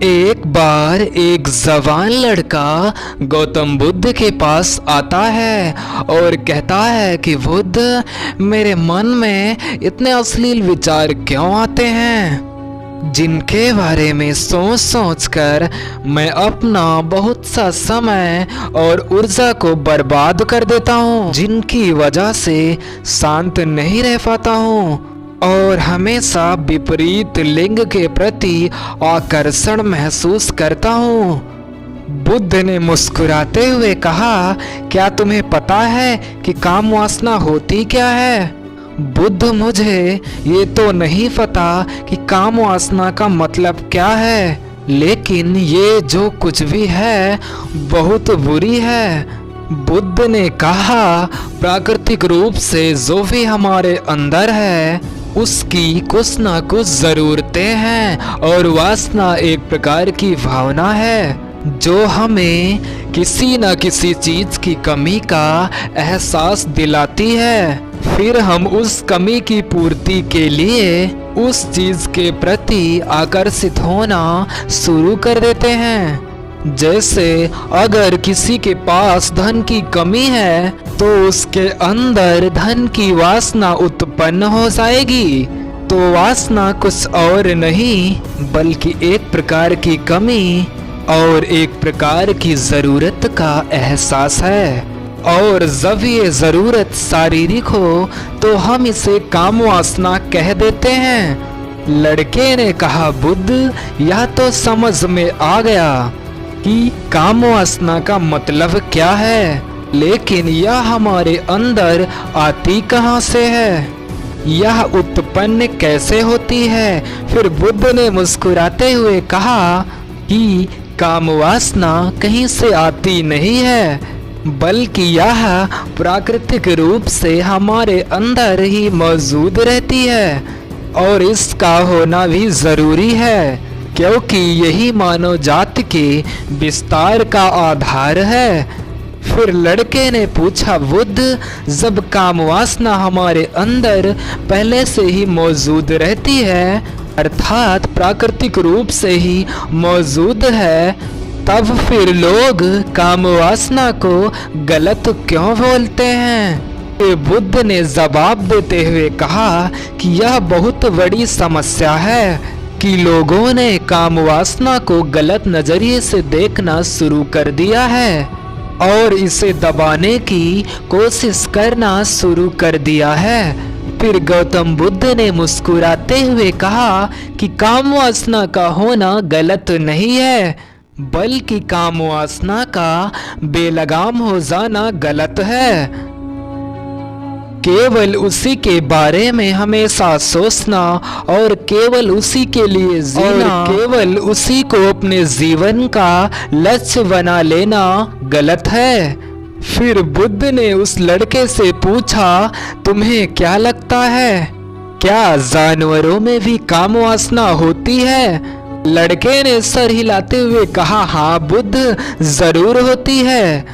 एक बार एक जवान लड़का गौतम बुद्ध के पास आता है और कहता है कि बुद्ध, मेरे मन में इतने अश्लील विचार क्यों आते हैं, जिनके बारे में सोच सोच कर मैं अपना बहुत सा समय और ऊर्जा को बर्बाद कर देता हूँ, जिनकी वजह से शांत नहीं रह पाता हूँ और हमेशा विपरीत लिंग के प्रति आकर्षण महसूस करता हूँ। बुद्ध ने मुस्कुराते हुए कहा, क्या तुम्हें पता है कि काम वासना होती क्या है? बुद्ध, मुझे ये तो नहीं पता कि काम वासना का मतलब क्या है, लेकिन ये जो कुछ भी है बहुत बुरी है। बुद्ध ने कहा, प्राकृतिक रूप से जो भी हमारे अंदर है उसकी कुछ ना कुछ ज़रूरतें हैं और वासना एक प्रकार की भावना है जो हमें किसी न किसी चीज़ की कमी का एहसास दिलाती है। फिर हम उस कमी की पूर्ति के लिए उस चीज़ के प्रति आकर्षित होना शुरू कर देते हैं। जैसे अगर किसी के पास धन की कमी है तो उसके अंदर धन की वासना उत्पन्न हो जाएगी। तो वासना कुछ और नहीं बल्कि एक प्रकार की कमी और एक प्रकार की ज़रूरत का एहसास है, और जब ये ज़रूरत शारीरिक हो तो हम इसे काम वासना कह देते हैं। लड़के ने कहा, बुद्ध, यह तो समझ में आ गया कि काम वासना का मतलब क्या है, लेकिन यह हमारे अंदर आती कहाँ से है, यह उत्पन्न कैसे होती है? फिर बुद्ध ने मुस्कुराते हुए कहा कि काम वासना कहीं से आती नहीं है बल्कि यह प्राकृतिक रूप से हमारे अंदर ही मौजूद रहती है और इसका होना भी ज़रूरी है, क्योंकि यही मानव जाति के विस्तार का आधार है। फिर लड़के ने पूछा, बुद्ध, जब काम वासना हमारे अंदर पहले से ही मौजूद रहती है, अर्थात प्राकृतिक रूप से ही मौजूद है, तब फिर लोग काम वासना को गलत क्यों बोलते हैं? फिर बुद्ध ने जवाब देते हुए कहा कि यह बहुत बड़ी समस्या है कि लोगों ने काम वासना को गलत नजरिए से देखना शुरू कर दिया है और इसे दबाने की कोशिश करना शुरू कर दिया है। फिर गौतम बुद्ध ने मुस्कुराते हुए कहा कि काम वासना का होना गलत नहीं है बल्कि काम वासना का बेलगाम हो जाना गलत है। केवल उसी के बारे में हमेशा सोचना और केवल उसी के लिए जीना और केवल उसी को अपने जीवन का लक्ष्य बना लेना गलत है। फिर बुद्ध ने उस लड़के से पूछा, तुम्हें क्या लगता है, क्या जानवरों में भी काम वासना होती है? लड़के ने सर हिलाते हुए कहा, हाँ बुद्ध, जरूर होती है,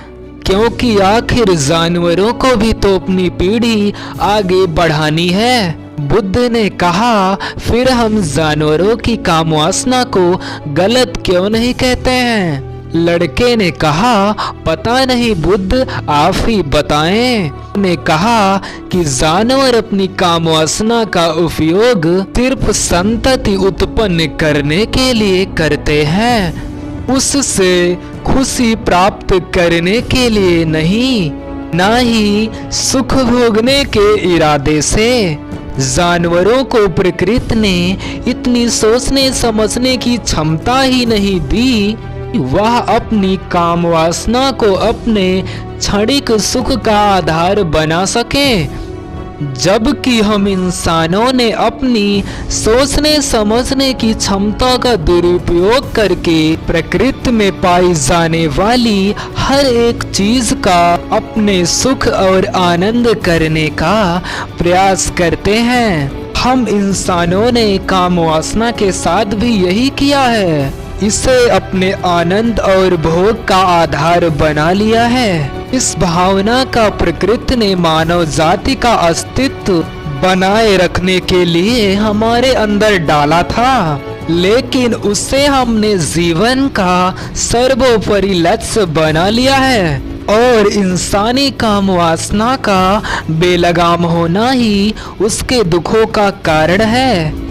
क्योंकि आखिर जानवरों को भी तो अपनी पीढ़ी आगे बढ़ानी है। बुद्ध ने कहा, फिर हम जानवरों की काम वासना को गलत क्यों नहीं कहते हैं? लड़के ने कहा, पता नहीं बुद्ध, आप ही बताएं। ने कहा कि जानवर अपनी काम वासना का उपयोग सिर्फ संतति उत्पन्न करने के लिए करते हैं, उससे खुशी प्राप्त करने के लिए नहीं, ना ही सुख भोगने के इरादे से। जानवरों को प्रकृति ने इतनी सोचने समझने की क्षमता ही नहीं दी, वह अपनी काम वासना को अपने क्षणिक सुख का आधार बना सके, जबकि हम इंसानों ने अपनी सोचने समझने की क्षमता का दुरुपयोग करके प्रकृति में पाई जाने वाली हर एक चीज का अपने सुख और आनंद करने का प्रयास करते हैं। हम इंसानों ने काम वासना के साथ भी यही किया है, इसे अपने आनंद और भोग का आधार बना लिया है। इस भावना का प्रकृति ने मानव जाति का अस्तित्व बनाए रखने के लिए हमारे अंदर डाला था। लेकिन उसे हमने जीवन का सर्वोपरि लक्ष्य बना लिया है और इंसानी काम वासना का बेलगाम होना ही उसके दुखों का कारण है।